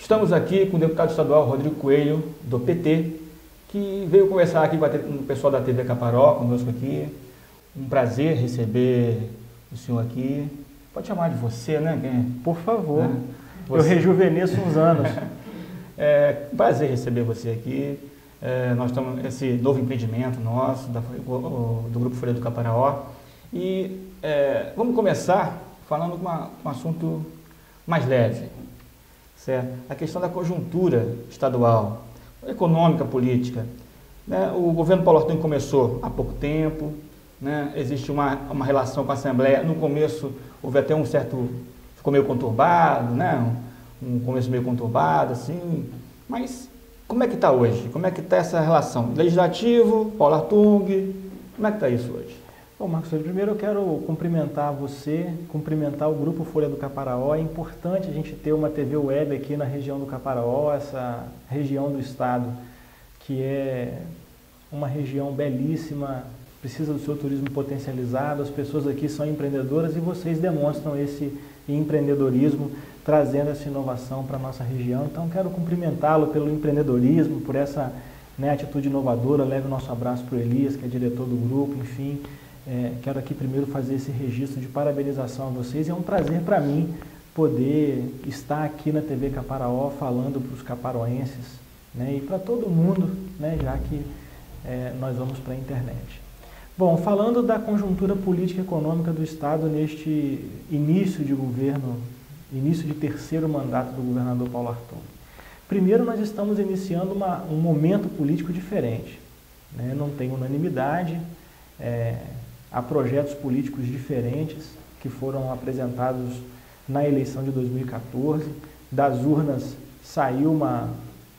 Estamos aqui com o deputado estadual Rodrigo Coelho, do PT, que veio conversar aqui com o pessoal da TV Caparó, conosco aqui. Um prazer receber o senhor aqui. Pode chamar de você, né? Por favor. Né? Eu rejuvenesço uns anos. É um prazer receber você aqui. Nós estamos esse novo empreendimento nosso, do Grupo Folha do Caparaó. E vamos começar falando um assunto mais leve, certo? A questão da conjuntura estadual, econômica, política. Né? O governo Paulo Arthur começou há pouco tempo, né? Existe uma relação com a Assembleia. No começo houve até ficou meio conturbado, né? Um começo meio conturbado, assim, mas como é que está hoje? Como é que está essa relação? Legislativo, Paulo Arthur, como é que está isso hoje? Bom, Marcos, primeiro eu quero cumprimentar você, cumprimentar o Grupo Folha do Caparaó. É importante a gente ter uma TV web aqui na região do Caparaó, essa região do estado que é uma região belíssima, precisa do seu turismo potencializado, as pessoas aqui são empreendedoras e vocês demonstram esse empreendedorismo, trazendo essa inovação para a nossa região. Então, quero cumprimentá-lo pelo empreendedorismo, por essa atitude inovadora. Leve o nosso abraço para o Elias, que é diretor do grupo, enfim. Quero aqui primeiro fazer esse registro de parabenização a vocês. É um prazer para mim poder estar aqui na TV Caparaó falando para os caparoenses, né, e para todo mundo, né, já que nós vamos para a internet. Bom, falando da conjuntura política e econômica do Estado neste início de governo, início de terceiro mandato do governador Paulo Arthur. Primeiro, nós estamos iniciando um momento político diferente, né? Não tem unanimidade, há projetos políticos diferentes que foram apresentados na eleição de 2014. Das urnas saiu uma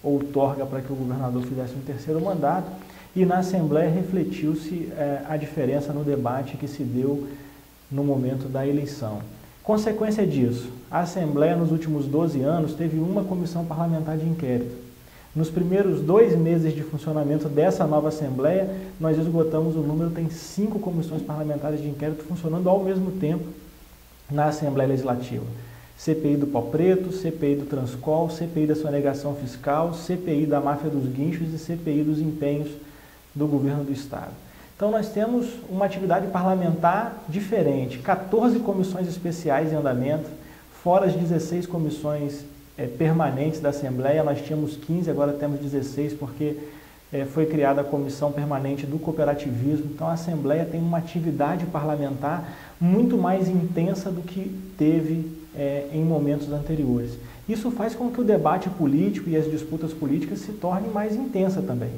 outorga para que o governador fizesse um terceiro mandato. E na Assembleia refletiu-se a diferença no debate que se deu no momento da eleição. Consequência disso, a Assembleia nos últimos 12 anos teve uma comissão parlamentar de inquérito. Nos primeiros 2 meses de funcionamento dessa nova Assembleia, nós esgotamos o número, tem 5 comissões parlamentares de inquérito funcionando ao mesmo tempo na Assembleia Legislativa. CPI do Pau Preto, CPI do Transcol, CPI da sonegação fiscal, CPI da máfia dos guinchos e CPI dos empenhos do governo do Estado. Então nós temos uma atividade parlamentar diferente, 14 comissões especiais em andamento, fora as 16 comissões permanentes da Assembleia. Nós tínhamos 15, agora temos 16, porque foi criada a Comissão Permanente do Cooperativismo. Então a Assembleia tem uma atividade parlamentar muito mais intensa do que teve em momentos anteriores. Isso faz com que o debate político e as disputas políticas se tornem mais intensa também.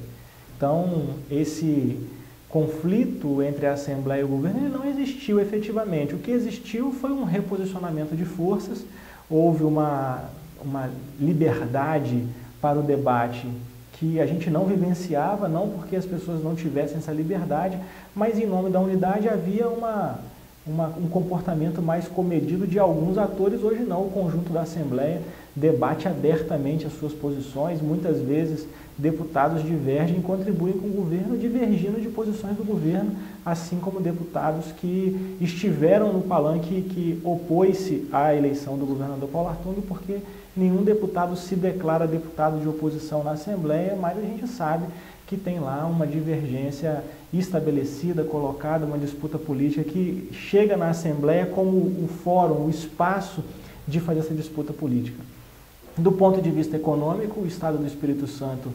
Então, esse conflito entre a Assembleia e o governo ele não existiu efetivamente. O que existiu foi um reposicionamento de forças, houve uma liberdade para o debate que a gente não vivenciava, não porque as pessoas não tivessem essa liberdade, mas em nome da unidade havia um comportamento mais comedido de alguns atores. Hoje não, o conjunto da Assembleia debate abertamente as suas posições. Muitas vezes deputados divergem e contribuem com o governo, divergindo de posições do governo, assim como deputados que estiveram no palanque que opôs-se à eleição do governador Paulo Arthur, porque nenhum deputado se declara deputado de oposição na Assembleia, mas a gente sabe que tem lá uma divergência estabelecida, colocada, uma disputa política que chega na Assembleia como o fórum, o espaço de fazer essa disputa política. Do ponto de vista econômico, o Estado do Espírito Santo,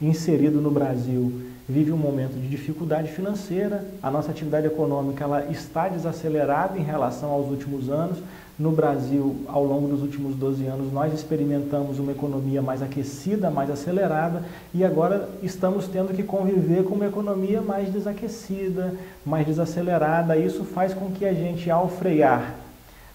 inserido no Brasil, vive um momento de dificuldade financeira. A nossa atividade econômica ela está desacelerada em relação aos últimos anos. No Brasil, ao longo dos últimos 12 anos, nós experimentamos uma economia mais aquecida, mais acelerada, e agora estamos tendo que conviver com uma economia mais desaquecida, mais desacelerada. Isso faz com que a gente, ao frear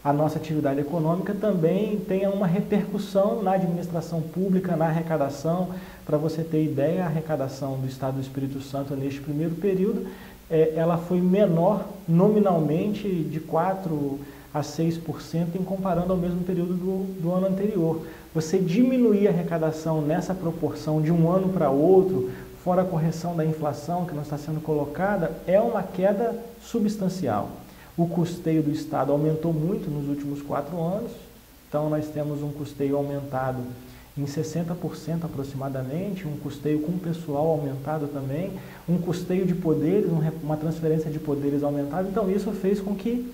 a nossa atividade econômica, também tenha uma repercussão na administração pública, na arrecadação. Para você ter ideia, a arrecadação do Estado do Espírito Santo neste primeiro período, ela foi menor nominalmente de 4% a 6% em comparando ao mesmo período do ano anterior. Você diminuir a arrecadação nessa proporção de um ano para outro, fora a correção da inflação que não está sendo colocada, é uma queda substancial. O custeio do Estado aumentou muito nos últimos 4 anos, então nós temos um custeio aumentado em 60% aproximadamente, um custeio com pessoal aumentado também, um custeio de poderes, uma transferência de poderes aumentada. Então isso fez com que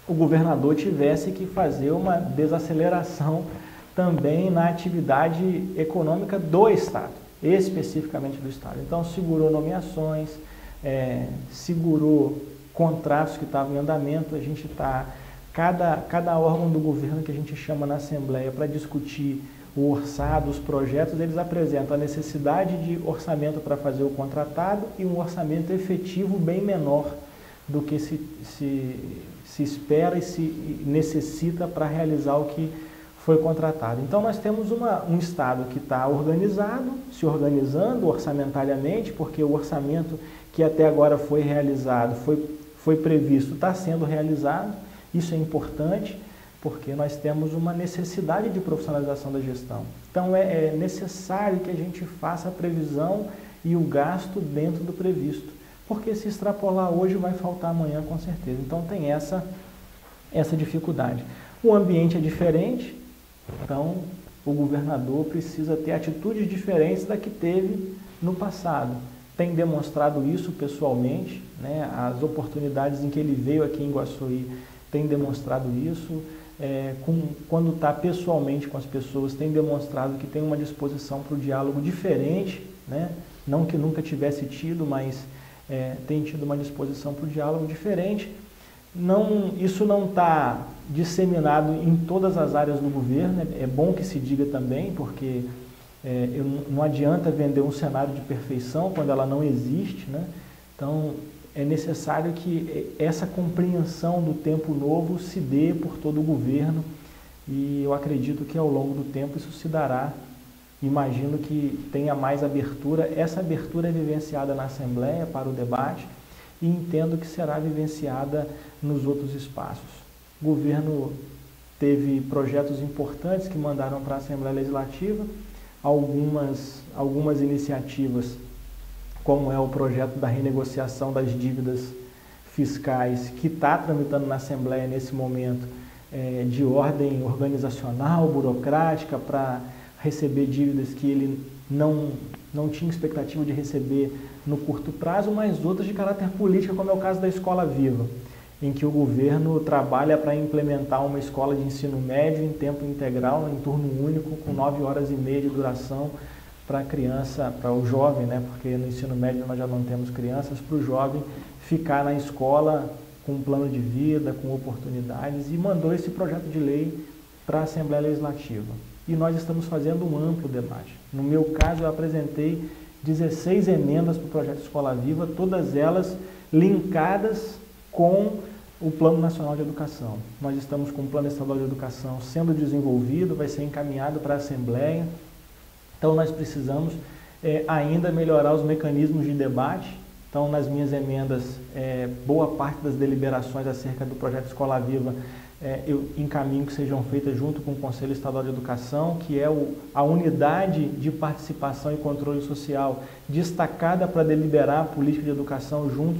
o governador tivesse que fazer uma desaceleração também na atividade econômica do Estado, especificamente do Estado. Então segurou nomeações, segurou contratos que estavam em andamento. A gente está, cada órgão do governo que a gente chama na Assembleia para discutir o orçado, os projetos, eles apresentam a necessidade de orçamento para fazer o contratado e um orçamento efetivo bem menor do que se espera e se necessita para realizar o que foi contratado. Então nós temos um Estado que está organizado, se organizando orçamentariamente, porque o orçamento que até agora foi realizado, foi previsto, está sendo realizado. Isso é importante, porque nós temos uma necessidade de profissionalização da gestão. Então é necessário que a gente faça a previsão e o gasto dentro do previsto, porque se extrapolar hoje vai faltar amanhã com certeza. Então tem essa dificuldade. O ambiente é diferente, então o governador precisa ter atitudes diferentes da que teve no passado. Tem demonstrado isso pessoalmente, né? As oportunidades em que ele veio aqui em Iguaçuí tem demonstrado isso. Quando está pessoalmente com as pessoas, tem demonstrado que tem uma disposição para o diálogo diferente, né? Não que nunca tivesse tido, mas tem tido uma disposição para o diálogo diferente. Isso não está disseminado em todas as áreas do governo, é bom que se diga também, porque não adianta vender um cenário de perfeição quando ela não existe, né? Então, é necessário que essa compreensão do tempo novo se dê por todo o governo, e eu acredito que ao longo do tempo isso se dará. Imagino que tenha mais abertura. Essa abertura é vivenciada na Assembleia para o debate e entendo que será vivenciada nos outros espaços. O governo teve projetos importantes que mandaram para a Assembleia Legislativa, algumas iniciativas, como é o projeto da renegociação das dívidas fiscais, que está tramitando na Assembleia nesse momento, de ordem organizacional, burocrática, para receber dívidas que ele não tinha expectativa de receber no curto prazo, mas outras de caráter político, como é o caso da Escola Viva, em que o governo trabalha para implementar uma escola de ensino médio em tempo integral, em turno único, com 9 horas e meia de duração, para a criança, para o jovem, né? Porque no ensino médio nós já não temos crianças, para o jovem ficar na escola com um plano de vida, com oportunidades, e mandou esse projeto de lei para a Assembleia Legislativa. E nós estamos fazendo um amplo debate. No meu caso, eu apresentei 16 emendas para o projeto Escola Viva, todas elas linkadas com o Plano Nacional de Educação. Nós estamos com o Plano Estadual de Educação sendo desenvolvido, vai ser encaminhado para a Assembleia. Então nós precisamos ainda melhorar os mecanismos de debate. Então nas minhas emendas, boa parte das deliberações acerca do projeto Escola Viva, eu encaminho que sejam feitas junto com o Conselho Estadual de Educação, que é a unidade de participação e controle social destacada para deliberar a política de educação junto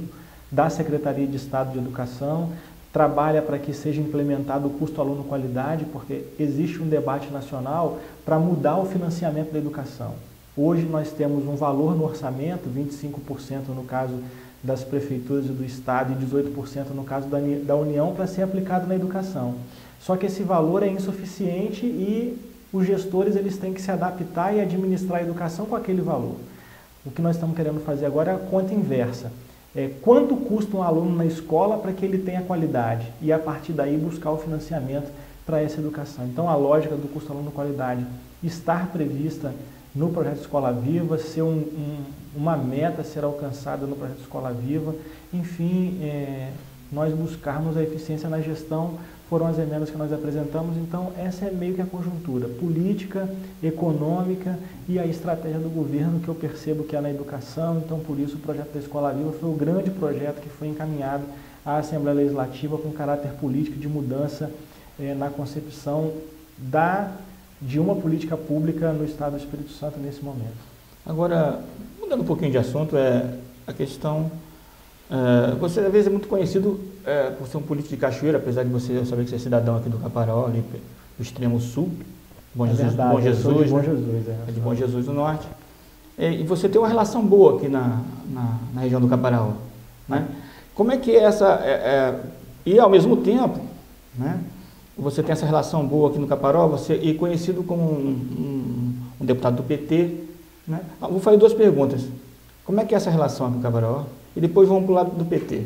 da Secretaria de Estado de Educação. Trabalha para que seja implementado o custo aluno-qualidade, porque existe um debate nacional para mudar o financiamento da educação. Hoje nós temos um valor no orçamento, 25% no caso das prefeituras e do Estado e 18% no caso da União, para ser aplicado na educação. Só que esse valor é insuficiente e os gestores eles têm que se adaptar e administrar a educação com aquele valor. O que nós estamos querendo fazer agora é a conta inversa. Quanto custa um aluno na escola para que ele tenha qualidade e a partir daí buscar o financiamento para essa educação. Então a lógica do custo aluno-qualidade estar prevista no projeto Escola Viva, ser uma meta a ser alcançada no projeto Escola Viva, enfim, nós buscarmos a eficiência na gestão, foram as emendas que nós apresentamos. Então essa é meio que a conjuntura política, econômica e a estratégia do governo, que eu percebo que é na educação. Então por isso o projeto da Escola Viva foi o grande projeto que foi encaminhado à Assembleia Legislativa com caráter político de mudança na concepção de uma política pública no Estado do Espírito Santo nesse momento. Agora, mudando um pouquinho de assunto, a questão... você às vezes é muito conhecido por ser um político de Cachoeira, apesar de eu saber que você é cidadão aqui do Caparaó, ali do extremo sul, Bom Jesus, verdade, Bom Jesus, de Bom né? Jesus, É de Bom Jesus do Norte. E você tem uma relação boa aqui na região do Caparaó, né? Como é que é essa... e ao mesmo tempo, né, você tem essa relação boa aqui no Caparaó, você é conhecido como um deputado do PT, né? Vou fazer duas perguntas. Como é que é essa relação aqui no Caparaó? E depois vamos para o lado do PT,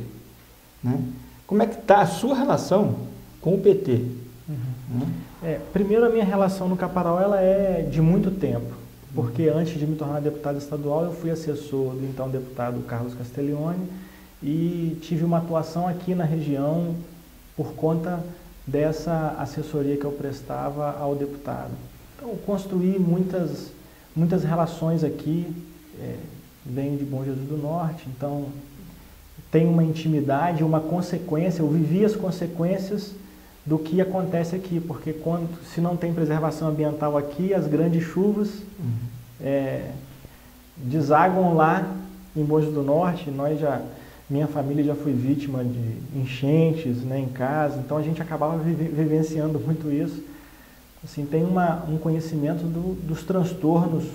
né? Como é que está a sua relação com o PT? Né? Primeiro, a minha relação no Caparaó ela é de muito tempo, porque antes de me tornar deputado estadual, eu fui assessor do então deputado Carlos Castiglione e tive uma atuação aqui na região por conta dessa assessoria que eu prestava ao deputado. Então, construí muitas relações aqui, venho de Bom Jesus do Norte, então tenho uma intimidade, uma consequência, eu vivi as consequências do que acontece aqui, porque se não tem preservação ambiental aqui, as grandes chuvas desaguam lá em Bom Jesus do Norte. Minha família já foi vítima de enchentes, né, em casa, então a gente acabava vivenciando muito isso. Assim, tem um conhecimento dos transtornos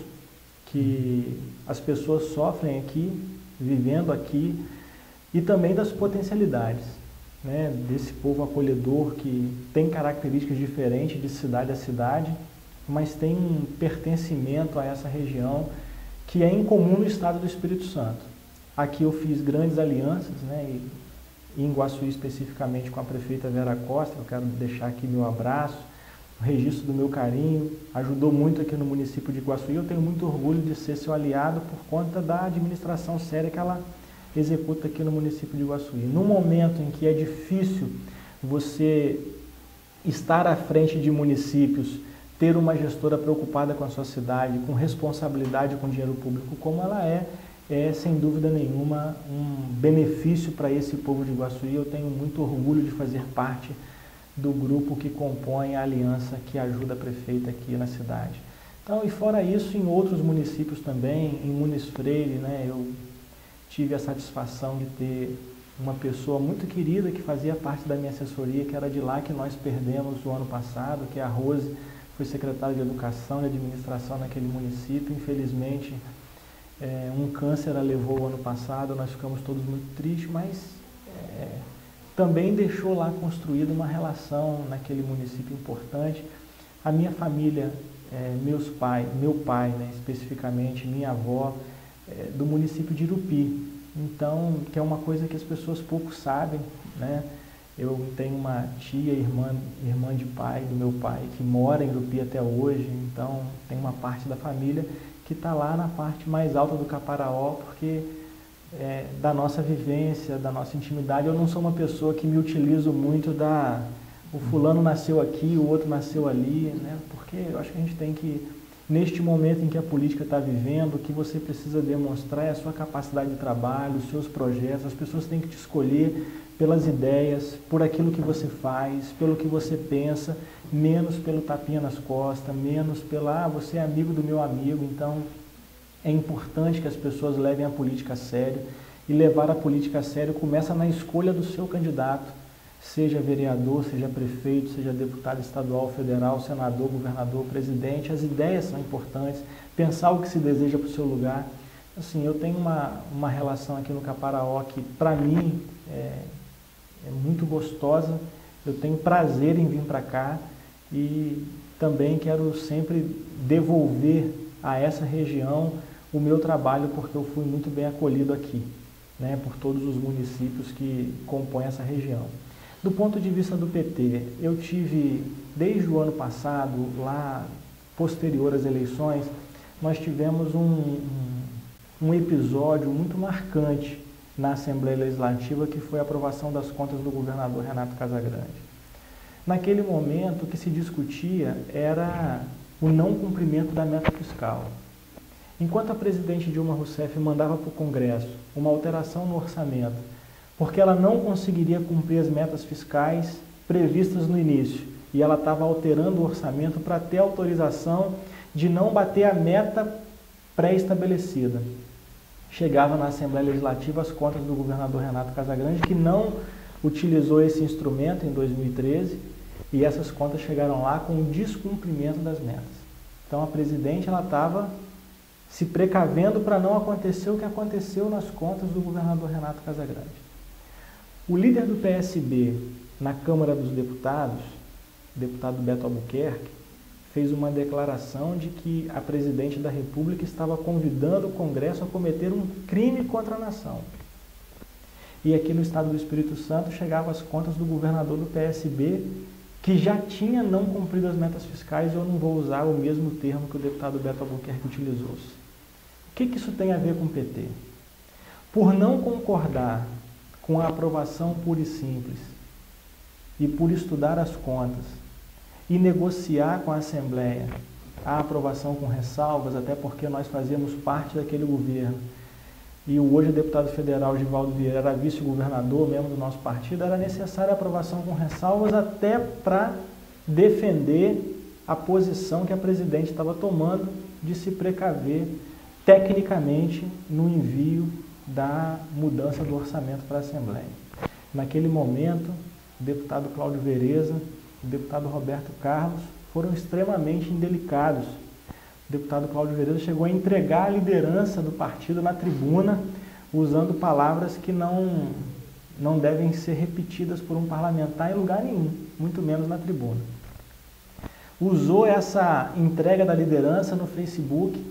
que as pessoas sofrem aqui, vivendo aqui, e também das potencialidades, né, desse povo acolhedor que tem características diferentes de cidade a cidade, mas tem um pertencimento a essa região que é incomum no estado do Espírito Santo. Aqui eu fiz grandes alianças, né, e em Iguaçuí especificamente com a prefeita Vera Costa, eu quero deixar aqui meu abraço, o registro do meu carinho, ajudou muito aqui no município de Iguaçuí. Eu tenho muito orgulho de ser seu aliado por conta da administração séria que ela executa aqui no município de Iguaçuí. No momento em que é difícil você estar à frente de municípios, ter uma gestora preocupada com a sua cidade, com responsabilidade com o dinheiro público como ela é sem dúvida nenhuma um benefício para esse povo de Iguaçuí. Eu tenho muito orgulho de fazer parte do grupo que compõe a aliança que ajuda a prefeita aqui na cidade. Então, e fora isso, em outros municípios também, em Muniz Freire, né, eu tive a satisfação de ter uma pessoa muito querida que fazia parte da minha assessoria, que era de lá que nós perdemos o ano passado, que é a Rose, foi secretária de Educação e Administração naquele município. Infelizmente, um câncer a levou o ano passado, nós ficamos todos muito tristes, mas também deixou lá construída uma relação naquele município importante. A minha família, meu pai, né, especificamente, minha avó, do município de Irupi, então, que é uma coisa que as pessoas pouco sabem, né? Eu tenho uma tia, irmã de pai, do meu pai, que mora em Irupi até hoje, então tem uma parte da família que está lá na parte mais alta do Caparaó, porque da nossa vivência, da nossa intimidade. Eu não sou uma pessoa que me utilizo muito o fulano nasceu aqui, o outro nasceu ali, né? Porque eu acho que a gente tem que, neste momento em que a política está vivendo, o que você precisa demonstrar é a sua capacidade de trabalho, os seus projetos. As pessoas têm que te escolher pelas ideias, por aquilo que você faz, pelo que você pensa, menos pelo tapinha nas costas, menos você é amigo do meu amigo. Então, é importante que as pessoas levem a política a sério, e levar a política a sério começa na escolha do seu candidato, seja vereador, seja prefeito, seja deputado estadual, federal, senador, governador, presidente. As ideias são importantes, pensar o que se deseja para o seu lugar. Assim, eu tenho uma relação aqui no Caparaó que, para mim, é muito gostosa. Eu tenho prazer em vir para cá e também quero sempre devolver a essa região o meu trabalho, porque eu fui muito bem acolhido aqui, né, por todos os municípios que compõem essa região. Do ponto de vista do PT, eu tive, desde o ano passado, lá posterior às eleições, nós tivemos um episódio muito marcante na Assembleia Legislativa, que foi a aprovação das contas do governador Renato Casagrande. Naquele momento, o que se discutia era o não cumprimento da meta fiscal. Enquanto a presidente Dilma Rousseff mandava para o Congresso uma alteração no orçamento, porque ela não conseguiria cumprir as metas fiscais previstas no início, e ela estava alterando o orçamento para ter autorização de não bater a meta pré-estabelecida. Chegava na Assembleia Legislativa as contas do governador Renato Casagrande, que não utilizou esse instrumento em 2013, E essas contas chegaram lá com o descumprimento das metas. Então a presidente estava se precavendo para não acontecer o que aconteceu nas contas do governador Renato Casagrande. O líder do PSB na Câmara dos Deputados, o deputado Beto Albuquerque, fez uma declaração de que a presidente da República estava convidando o Congresso a cometer um crime contra a nação. E aqui no estado do Espírito Santo chegavam as contas do governador do PSB, que já tinha não cumprido as metas fiscais, e eu não vou usar o mesmo termo que o deputado Beto Albuquerque utilizou. O que isso tem a ver com o PT? Por não concordar com a aprovação pura e simples, e por estudar as contas, e negociar com a Assembleia a aprovação com ressalvas, até porque nós fazíamos parte daquele governo, e o hoje deputado federal Givaldo Vieira era vice-governador, membro do nosso partido, era necessária a aprovação com ressalvas até para defender a posição que a presidente estava tomando de se precaver tecnicamente no envio da mudança do orçamento para a Assembleia. Naquele momento, o deputado Cláudio Vereza, o deputado Roberto Carlos foram extremamente indelicados. O deputado Cláudio Vereza chegou a entregar a liderança do partido na tribuna, usando palavras que não devem ser repetidas por um parlamentar em lugar nenhum, muito menos na tribuna. Usou essa entrega da liderança no Facebook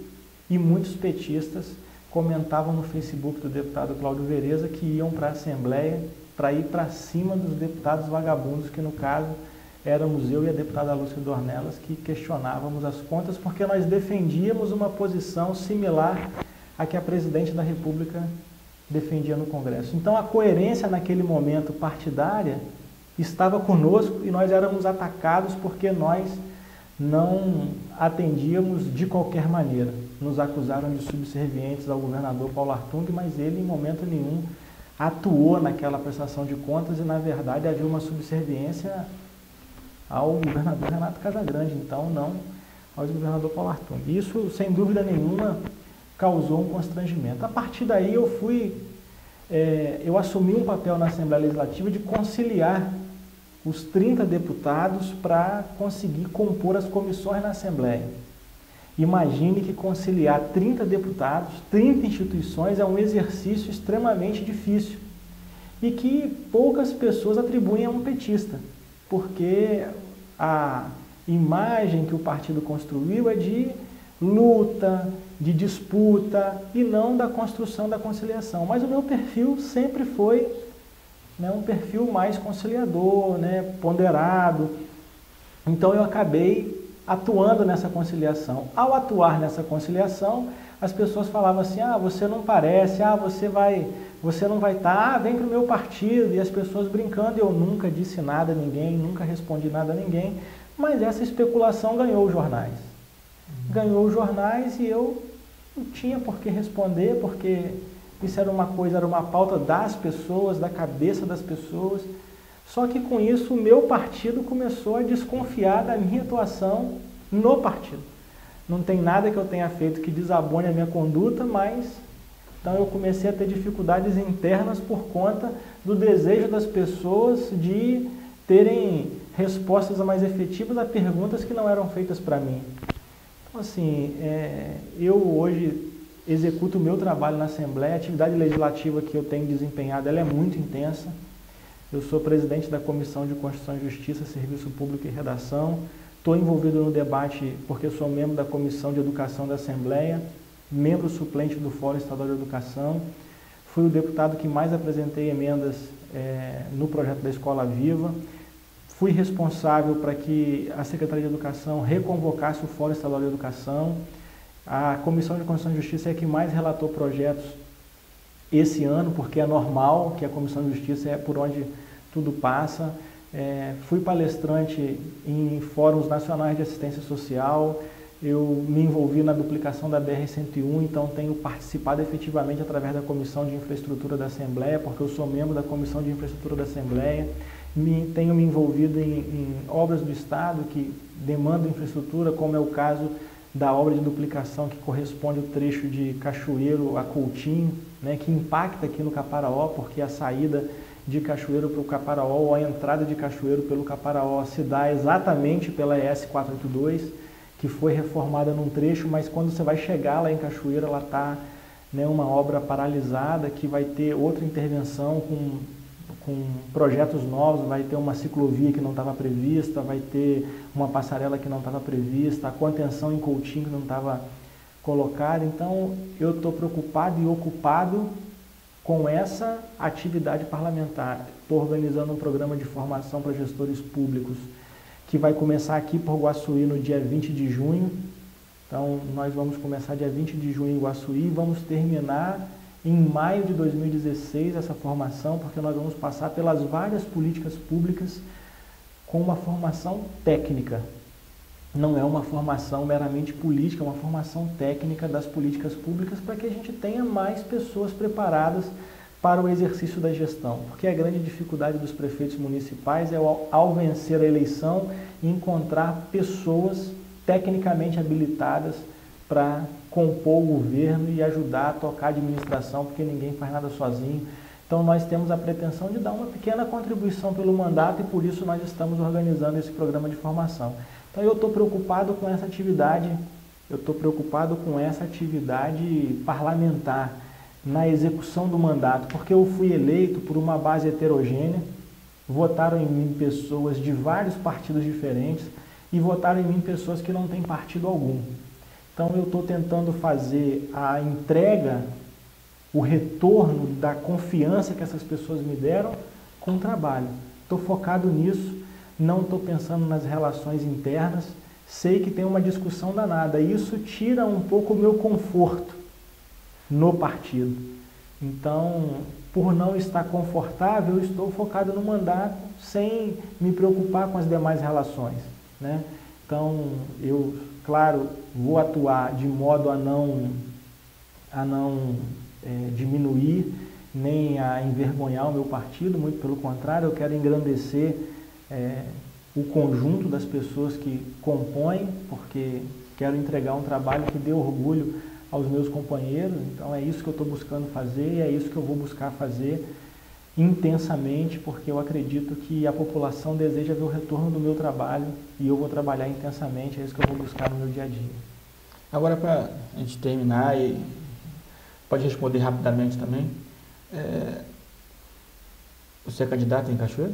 e muitos petistas comentavam no Facebook do deputado Cláudio Vereza que iam para a Assembleia para ir para cima dos deputados vagabundos, que no caso éramos eu e a deputada Lúcia Dornelas, que questionávamos as contas porque nós defendíamos uma posição similar à que a presidente da República defendia no Congresso. Então a coerência naquele momento partidária estava conosco e nós éramos atacados porque nós não atendíamos de qualquer maneira. Nos acusaram de subservientes ao governador Paulo Artung, mas ele em momento nenhum atuou naquela prestação de contas e na verdade havia uma subserviência ao governador Renato Casagrande, então não ao governador Paulo Artung. Isso, sem dúvida nenhuma, causou um constrangimento. A partir daí eu assumi um papel na Assembleia Legislativa de conciliar os 30 deputados para conseguir compor as comissões na Assembleia. Imagine que conciliar 30 deputados, 30 instituições é um exercício extremamente difícil e que poucas pessoas atribuem a um petista, porque a imagem que o partido construiu é de luta, de disputa e não da construção da conciliação. Mas o meu perfil sempre foi um perfil mais conciliador, ponderado. Então eu acabei atuando nessa conciliação. Ao atuar nessa conciliação, as pessoas falavam assim, você não parece, você não vai estar, vem para o meu partido, e as pessoas brincando, eu nunca disse nada a ninguém, nunca respondi nada a ninguém, mas essa especulação ganhou os jornais. Ganhou os jornais e eu não tinha por que responder, porque isso era uma pauta das pessoas, da cabeça das pessoas. Só que com isso o meu partido começou a desconfiar da minha atuação no partido. Não tem nada que eu tenha feito que desabone a minha conduta, mas então eu comecei a ter dificuldades internas por conta do desejo das pessoas de terem respostas mais efetivas a perguntas que não eram feitas para mim. Então assim, eu hoje executo o meu trabalho na Assembleia, a atividade legislativa que eu tenho desempenhado ela é muito intensa. Eu sou presidente da Comissão de Constituição e Justiça, Serviço Público e Redação. Estou envolvido no debate porque sou membro da Comissão de Educação da Assembleia, membro suplente do Fórum Estadual de Educação. Fui o deputado que mais apresentei emendas no projeto da Escola Viva. Fui responsável para que a Secretaria de Educação reconvocasse o Fórum Estadual de Educação. A Comissão de Constituição e Justiça é a que mais relatou projetos esse ano, porque é normal que a Comissão de Justiça é por onde tudo passa. Fui palestrante em fóruns nacionais de assistência social, eu me envolvi na duplicação da BR-101, então tenho participado efetivamente através da Comissão de Infraestrutura da Assembleia, porque eu sou membro da Comissão de Infraestrutura da Assembleia, tenho me envolvido em obras do Estado que demandam infraestrutura, como é o caso da obra de duplicação que corresponde ao trecho de Cachoeiro a Coutinho, que impacta aqui no Caparaó, porque a saída de Cachoeiro para o Caparaó, ou a entrada de Cachoeiro pelo Caparaó se dá exatamente pela ES 482, que foi reformada num trecho, mas quando você vai chegar lá em Cachoeiro, ela está, né, uma obra paralisada, que vai ter outra intervenção com projetos novos, vai ter uma ciclovia que não estava prevista, vai ter uma passarela que não estava prevista, a contenção em Coutinho que não estava colocada. Então, eu estou preocupado e ocupado com essa atividade parlamentar. Estou organizando um programa de formação para gestores públicos que vai começar aqui por Guaçuí no dia 20 de junho. Então, nós vamos começar dia 20 de junho em Guaçuí e vamos terminar em maio de 2016 essa formação, porque nós vamos passar pelas várias políticas públicas com uma formação técnica. Não é uma formação meramente política, é uma formação técnica das políticas públicas para que a gente tenha mais pessoas preparadas para o exercício da gestão. Porque a grande dificuldade dos prefeitos municipais é, ao vencer a eleição, encontrar pessoas tecnicamente habilitadas para compor o governo e ajudar a tocar a administração, porque ninguém faz nada sozinho. Então nós temos a pretensão de dar uma pequena contribuição pelo mandato e por isso nós estamos organizando esse programa de formação. Então eu estou preocupado com essa atividade, parlamentar na execução do mandato, porque eu fui eleito por uma base heterogênea, votaram em mim pessoas de vários partidos diferentes e votaram em mim pessoas que não têm partido algum. Então eu estou tentando fazer a entrega, o retorno da confiança que essas pessoas me deram com o trabalho. Estou focado nisso. Não estou pensando nas relações internas, sei que tem uma discussão danada, e isso tira um pouco o meu conforto no partido. Então, por não estar confortável, eu estou focado no mandato, sem me preocupar com as demais relações, né? Então, eu, claro, vou atuar de modo a não diminuir, nem a envergonhar o meu partido, muito pelo contrário, eu quero engrandecer o conjunto das pessoas que compõem, porque quero entregar um trabalho que dê orgulho aos meus companheiros. Então é isso que eu estou buscando fazer e é isso que eu vou buscar fazer intensamente, porque eu acredito que a população deseja ver o retorno do meu trabalho e eu vou trabalhar intensamente, é isso que eu vou buscar no meu dia a dia. Agora, para a gente terminar, e pode responder rapidamente também, você é candidato em Cachoeiro?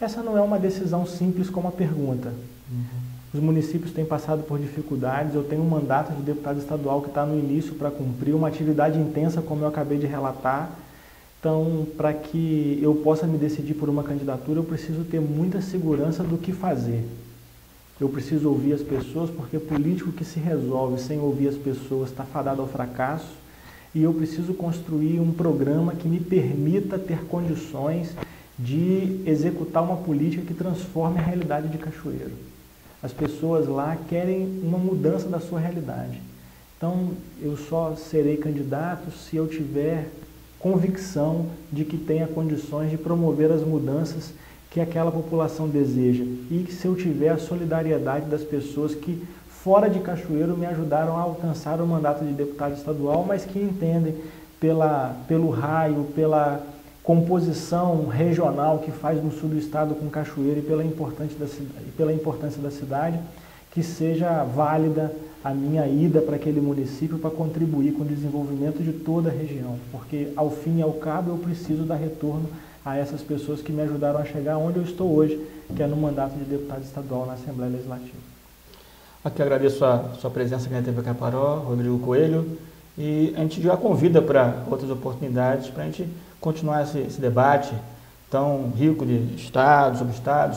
Essa não é uma decisão simples como a pergunta. Os municípios têm passado por dificuldades, eu tenho um mandato de deputado estadual que está no início para cumprir, uma atividade intensa como eu acabei de relatar. Então, para que eu possa me decidir por uma candidatura, eu preciso ter muita segurança do que fazer. Eu preciso ouvir as pessoas, porque político que se resolve sem ouvir as pessoas está fadado ao fracasso, e eu preciso construir um programa que me permita ter condições de executar uma política que transforme a realidade de Cachoeiro. As pessoas lá querem uma mudança da sua realidade. Então, eu só serei candidato se eu tiver convicção de que tenha condições de promover as mudanças que aquela população deseja e que se eu tiver a solidariedade das pessoas que, fora de Cachoeiro, me ajudaram a alcançar o mandato de deputado estadual, mas que entendem pelo raio, pela composição regional que faz no sul do estado com Cachoeiro e pela importância da cidade, que seja válida a minha ida para aquele município para contribuir com o desenvolvimento de toda a região, porque ao fim e ao cabo eu preciso dar retorno a essas pessoas que me ajudaram a chegar onde eu estou hoje, que é no mandato de deputado estadual na Assembleia Legislativa. Aqui eu agradeço a sua presença aqui na TV Caparó, Rodrigo Coelho, e a gente já convida para outras oportunidades, para a gente continuar esse debate tão rico de Estado, sobre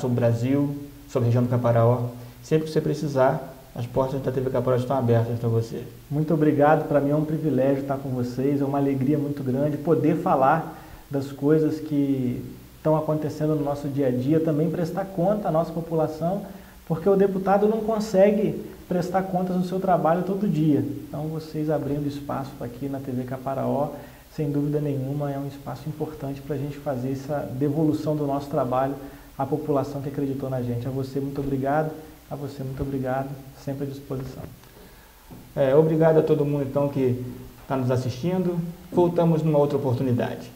o Brasil, sobre a região do Caparaó. Sempre que você precisar, as portas da TV Caparó estão abertas para você. Muito obrigado, para mim é um privilégio estar com vocês, é uma alegria muito grande poder falar das coisas que estão acontecendo no nosso dia a dia, também prestar conta à nossa população, porque o deputado não consegue prestar contas do seu trabalho todo dia. Então, vocês abrindo espaço aqui na TV Caparaó, sem dúvida nenhuma, é um espaço importante para a gente fazer essa devolução do nosso trabalho à população que acreditou na gente. A você, muito obrigado. A você, muito obrigado. Sempre à disposição. Obrigado a todo mundo, então, que está nos assistindo. Voltamos numa outra oportunidade.